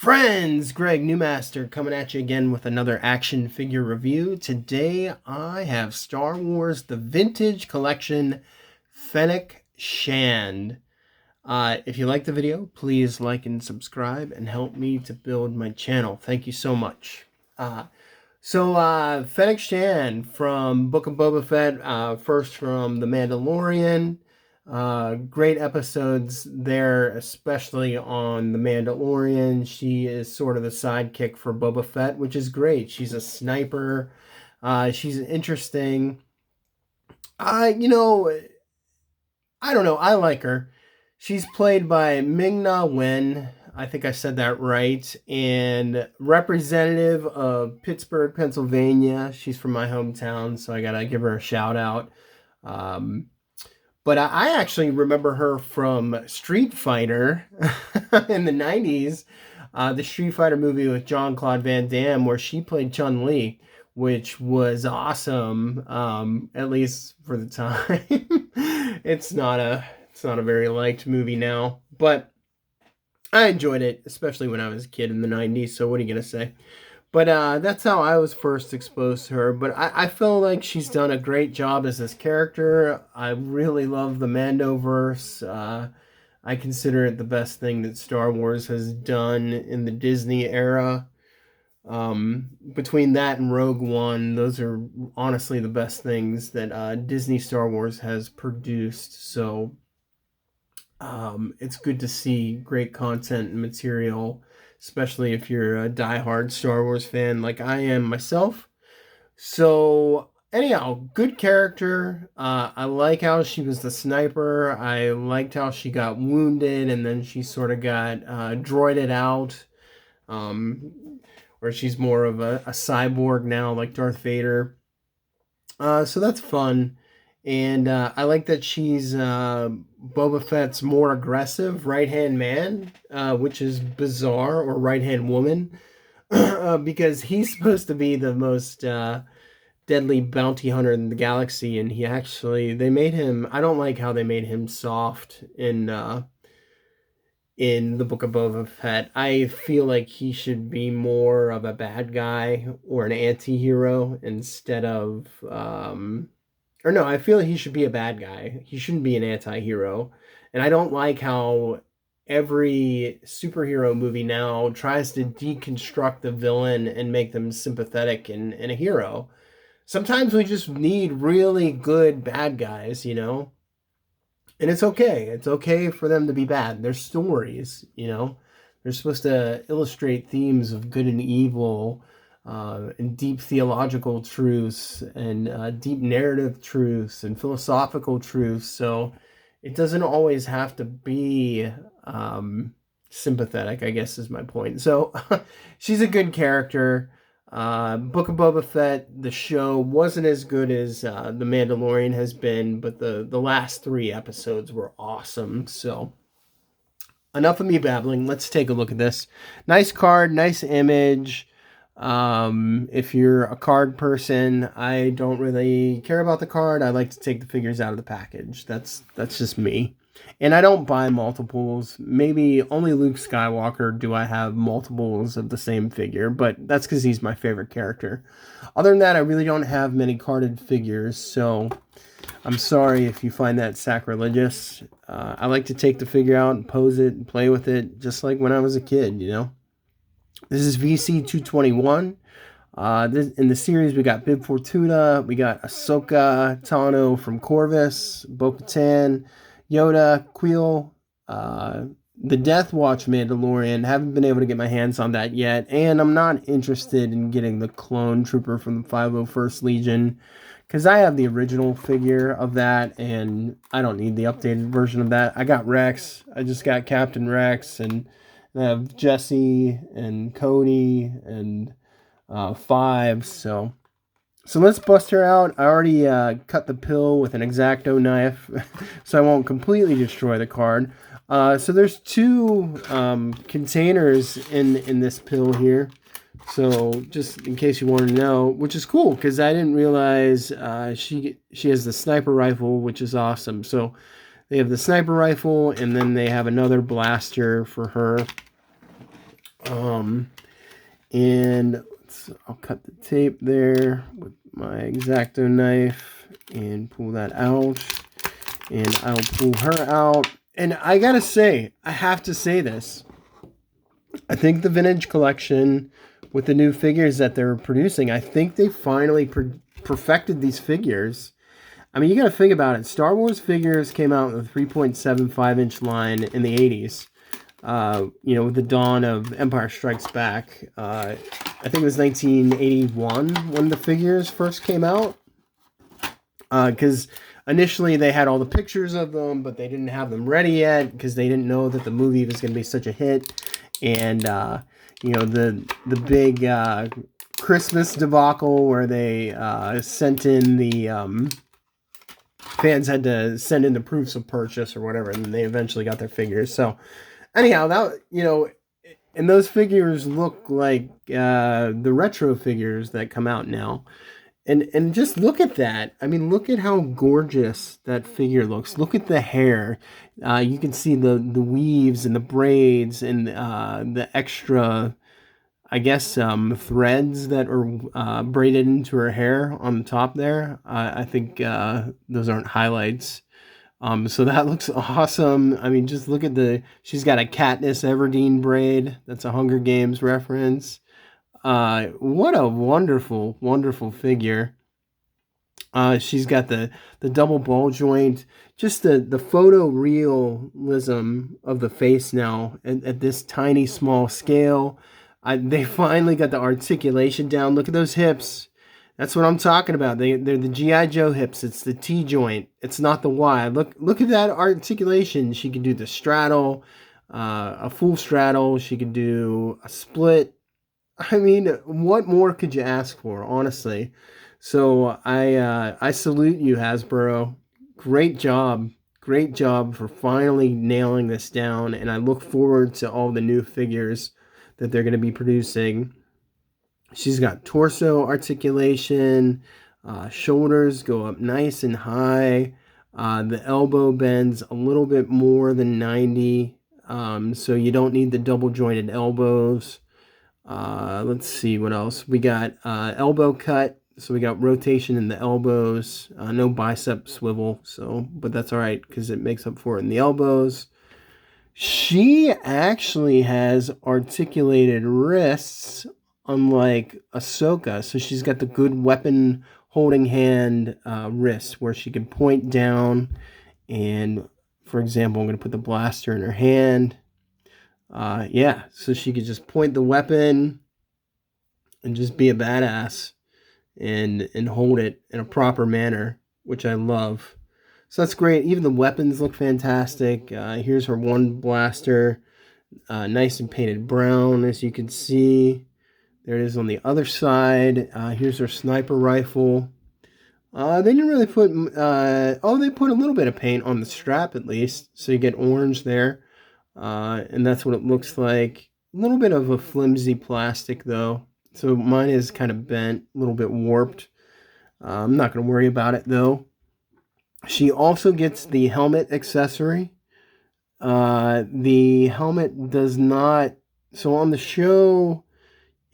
Friends, Greg Newmaster coming at you again with another action figure review. Today I have Star Wars The Vintage Collection Fennec Shand. If you like the video, please like and subscribe and help me to build my channel. Thank you so much. Fennec Shand from Book of Boba Fett, first from The Mandalorian. Great episodes there, especially on The Mandalorian. She is sort of the sidekick for Boba Fett, which is great. She's a sniper. She's interesting. I don't know. I like her. She's played by Ming-Na Wen. I think I said that right. And representative of Pittsburgh, Pennsylvania. She's from my hometown, so I gotta give her a shout out. But I actually remember her from Street Fighter in the 90s, the Street Fighter movie with Jean-Claude Van Damme, where she played Chun-Li, which was awesome, at least for the time. It's not a very liked movie now, but I enjoyed it, especially when I was a kid in the 90s, so what are you going to say? But that's how I was first exposed to her. But I feel like she's done a great job as this character. I really love the Mandoverse. I consider it the best thing that Star Wars has done in the Disney era. Between that and Rogue One, those are honestly the best things that Disney Star Wars has produced. So it's good to see great content and material, especially if you're a diehard Star Wars fan like I am myself. So anyhow, good character. I like how she was the sniper. I liked how she got wounded and then she sort of got droided out, where she's more of a cyborg now, like Darth Vader. So that's fun. And I like that she's Boba Fett's more aggressive right-hand man, which is bizarre, or right-hand woman, because he's supposed to be the most deadly bounty hunter in the galaxy, and they made him, I don't like how they made him soft in the Book of Boba Fett. I feel like he should be more of a bad guy or an anti-hero instead of... Or no, I feel like he should be a bad guy. He shouldn't be an anti-hero. And I don't like how every superhero movie now tries to deconstruct the villain and make them sympathetic and a hero. Sometimes we just need really good bad guys, And it's okay. It's okay for them to be bad. They're stories, They're supposed to illustrate themes of good and evil, and deep theological truths and deep narrative truths and philosophical truths. So it doesn't always have to be sympathetic, I guess is my point. So she's a good character. Book of Boba Fett, the show, wasn't as good as The Mandalorian has been, but the last 3 episodes were awesome. So enough of me babbling. Let's take a look at this. Nice card, nice image. If you're a card person, I don't really care about the card. I like to take the figures out of the package. That's just me. And I don't buy multiples. Maybe only Luke Skywalker do I have multiples of the same figure, but that's because he's my favorite character. Other than that, I really don't have many carded figures, so I'm sorry if you find that sacrilegious. I like to take the figure out and pose it and play with it, just like when I was a kid, This is VC 221. In the series, we got Bib Fortuna, we got Ahsoka Tano from Corvus, Bo-Katan, Yoda, Queel, the Death Watch Mandalorian. Haven't been able to get my hands on that yet, and I'm not interested in getting the clone trooper from the 501st Legion, because I have the original figure of that, and I don't need the updated version of that. I got Rex. I just got Captain Rex, and I have Jesse and Cody and Five. So let's bust her out. I already cut the pill with an X-Acto knife, so I won't completely destroy the card. So there's 2 containers in this pill here. So just in case you want to know, which is cool because I didn't realize she has the sniper rifle, which is awesome. So they have the sniper rifle, and then they have another blaster for her. And I'll cut the tape there with my X-Acto knife and pull that out. And I'll pull her out. And I gotta say, I have to say this. I think the vintage collection with the new figures that they're producing, I think they finally perfected these figures. I mean, you gotta think about it. Star Wars figures came out with a 3.75-inch line in the 80s. With the dawn of Empire Strikes Back. I think it was 1981 when the figures first came out. Because initially they had all the pictures of them, but they didn't have them ready yet because they didn't know that the movie was going to be such a hit. And, the big Christmas debacle where they sent in the... fans had to send in the proofs of purchase or whatever, and they eventually got their figures. So... anyhow, and those figures look like the retro figures that come out now. And just look at that. I mean, look at how gorgeous that figure looks. Look at the hair. You can see the weaves and the braids and the extra, I guess, threads that are braided into her hair on the top there. I think those aren't highlights. So that looks awesome. I mean, just look at she's got a Katniss Everdeen braid. That's a Hunger Games reference. What a wonderful, wonderful figure. She's got the double ball joint, just the photorealism of the face now at this tiny, small scale. They finally got the articulation down. Look at those hips. That's what I'm talking about. They're the G.I. Joe hips. It's the T joint. It's not the Y. Look at that articulation. She can do the straddle, a full straddle. She can do a split. I mean, what more could you ask for, honestly? So I salute you, Hasbro. Great job. Great job for finally nailing this down. And I look forward to all the new figures that they're going to be producing. She's got torso articulation, shoulders go up nice and high. The elbow bends a little bit more than 90, so you don't need the double jointed elbows. Let's see what else. We got elbow cut, so we got rotation in the elbows. No bicep swivel, but that's all right because it makes up for it in the elbows. She actually has articulated wrists, unlike Ahsoka. So she's got the good weapon holding hand wrist where she can point down. And for example, I'm going to put the blaster in her hand. So she could just point the weapon and just be a badass and hold it in a proper manner, which I love. So that's great. Even the weapons look fantastic. Here's her one blaster, nice and painted brown, as you can see. There it is on the other side. Here's her sniper rifle. They didn't really put... they put a little bit of paint on the strap at least. So you get orange there. And that's what it looks like. A little bit of a flimsy plastic though. So mine is kind of bent, a little bit warped. I'm not going to worry about it though. She also gets the helmet accessory. The helmet does not... So on the show...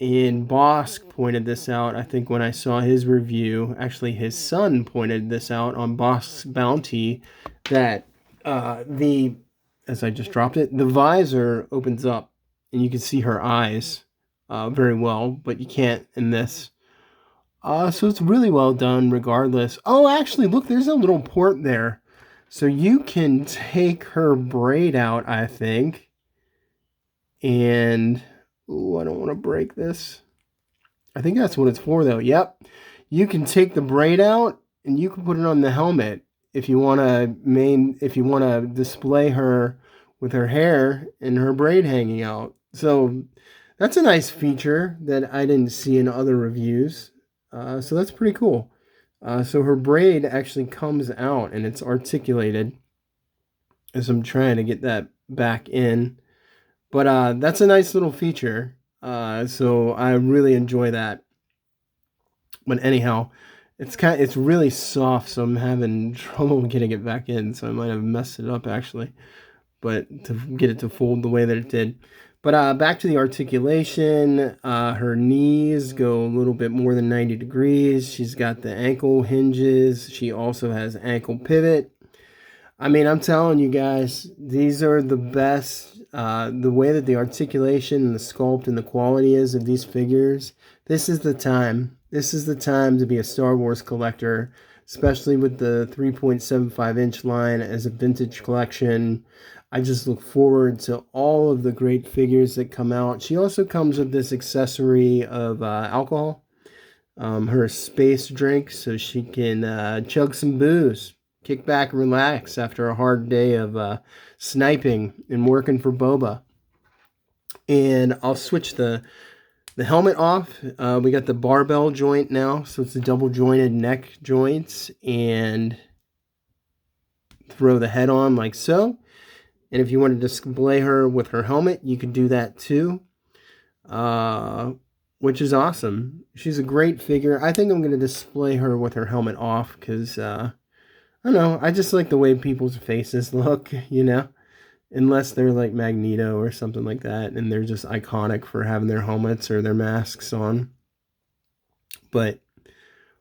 And Bosk pointed this out, I think, when I saw his review. Actually, his son pointed this out on Bosk's Bounty, that as I just dropped it, the visor opens up, and you can see her eyes very well, but you can't in this. So it's really well done, regardless. Oh, actually, look, there's a little port there. So you can take her braid out, I think, and... Ooh, I don't want to break this. I think that's what it's for, though. Yep. You can take the braid out, and you can put it on the helmet if you want to display her with her hair and her braid hanging out. So that's a nice feature that I didn't see in other reviews. So that's pretty cool. So her braid actually comes out, and it's articulated. As I'm trying to get that back in. But that's a nice little feature, so I really enjoy that. But anyhow, it's really soft, so I'm having trouble getting it back in, so I might have messed it up actually. But to get it to fold the way that it did. But back to the articulation, her knees go a little bit more than 90 degrees. She's got the ankle hinges. She also has ankle pivot. I mean, I'm telling you guys, these are the best. The way that the articulation and the sculpt and the quality is of these figures, this is the time. This is the time to be a Star Wars collector, especially with the 3.75-inch line as a vintage collection. I just look forward to all of the great figures that come out. She also comes with this accessory of alcohol, her space drink, so she can chug some booze, kick back and relax after a hard day of sniping and working for Boba. And I'll switch the helmet off. We got the barbell joint now, so it's the double jointed neck joints, and throw the head on like so. And if you want to display her with her helmet, you can do that too, which is awesome. She's a great figure. I think I'm going to display her with her helmet off because, I don't know, I just like the way people's faces look, you know, unless they're like Magneto or something like that, and they're just iconic for having their helmets or their masks on. But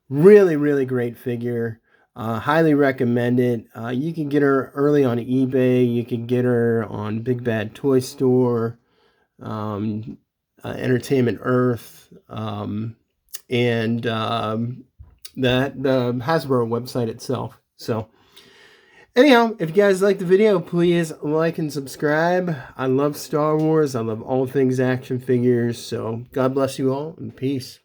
really, really great figure. Highly recommend it. You can get her early on eBay. You can get her on Big Bad Toy Store, Entertainment Earth, and the Hasbro website itself. So anyhow, if you guys like the video, please like and subscribe. I love Star Wars. I love all things action figures. So God bless you all, and peace.